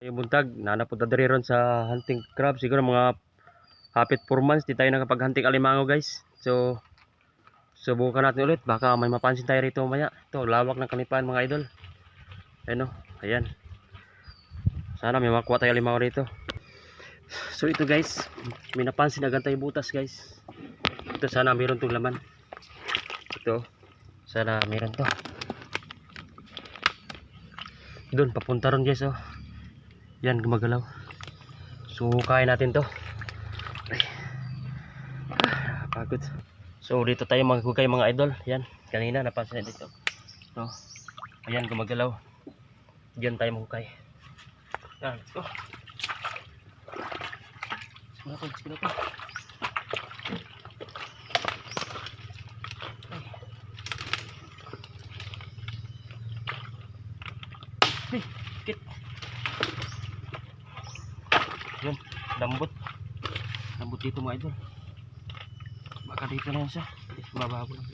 Yung buntag, nanapod na diri ron sa hunting crab. Siguro mga hapit 4 months di tayo nakapag-hunting alimango guys. So, subukan natin ulit. Baka may mapansin tayo rito mamaya. Ito, lawak ng kanipaan mga idol. Ayan o, ayan. Sana may makuha tayo alimango rito. So ito guys, may napansin agad tayo butas guys. Ito sana mayroon tong laman. Ito, sana mayroon to. Doon, papunta ron guys oh. Yan, gumagalaw. So, kain natin to. Ay. Pagod. So, dito tayo maghukay mga idol. Yan, kanina napansin na dito. So, ayan, gumagalaw. Diyan tayo maghukay. Yan, let's go. Let's go. Hey, kit. Yan, lambot. Lambot dito mga idol. Baka dito na yan siya. Mababo lang.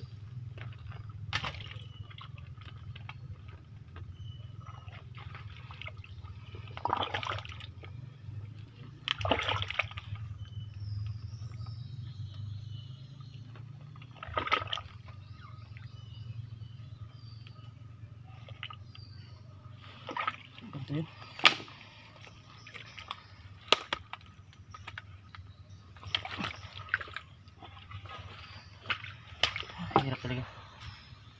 Ganito yun. Hirap talaga.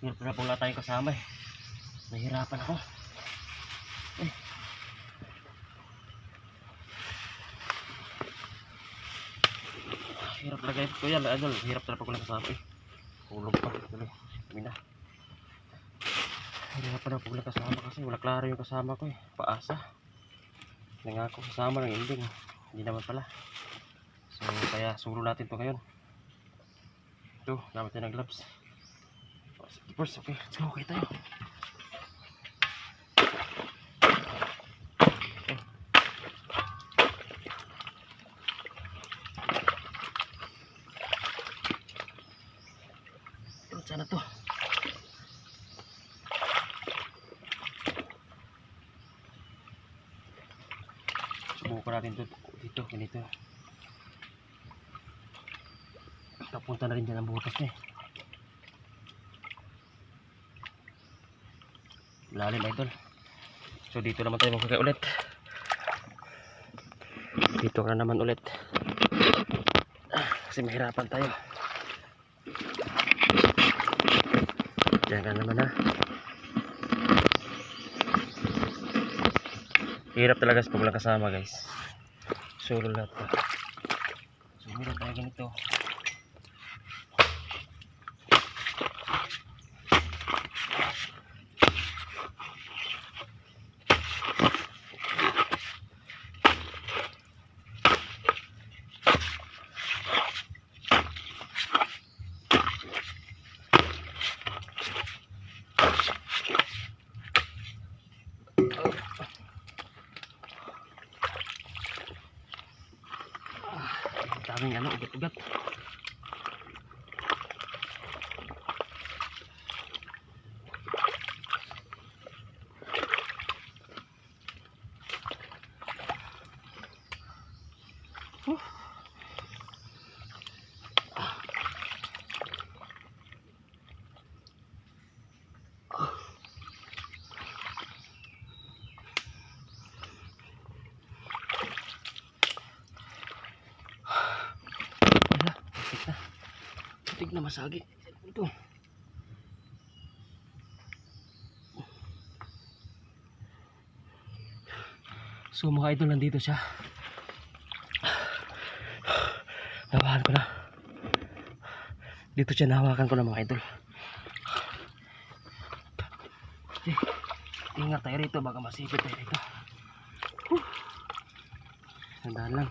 Hirap na wala tayong kasama eh. Nahirapan ako. Eh. Hirap talaga ito yan. Idol, hirap talaga pag wala kasama eh. Kulog pa. Tuloy. Mina. Hirap pa na pag wala kasama kasi wala klaro yung kasama ko eh. Paasa. Nangako kasama ng ending. Hindi naman pala. So kaya sulo natin to ngayon. Ito, gamit tayo ng gloves. First, okay, let's go, okay tayo. Sana to. Subukan natin to dito, ganito. Napunta na rin dyan ang butas niya eh. Lalim idol. So dito naman tayo magkakay ulit. Dito ka naman ulit. Kasi mahirapan tayo. Diyan ka naman ha. Hirap talaga sa pag walang kasama guys. Solo lahat pa. So meron tayo ganito. Daming ano, ugat-ugat. Putik na masagi ito. So mga idol, nandito siya. Nawahan ko na. Dito siya, nahawakan ko na mga idol. Ingat tayo rito, baka masipit tayo rito. Sandaan lang.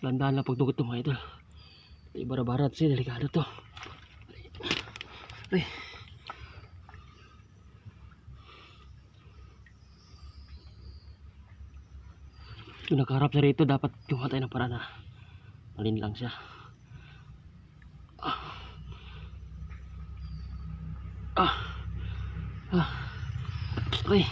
Landaan lang pagdugot to mga idol. Ibara-barat siya, delikado to. Ay. Kung nakaharap siya rito, dapat kuha tayo ng paraan na malin lang siya. Ah. Ah. Ay.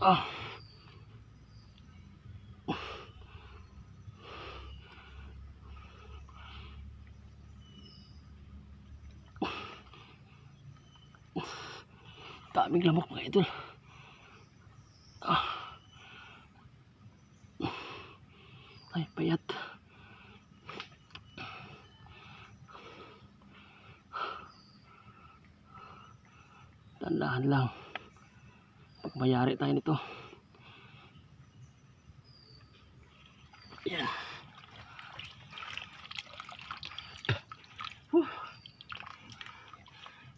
Ah. Daming lamok mga idol. Ah. Ay, payat. Tandahan lang. Pagmayari tayo nito. Yan.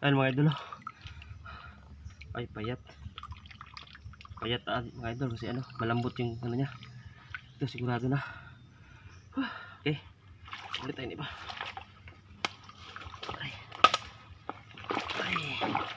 Ayan mga idol. Ay, payat. Payat mga idol kasi ano, malambot yung ano niya. Ito sigurado na. Okay. Ulit tayo iba. Ay. Ay.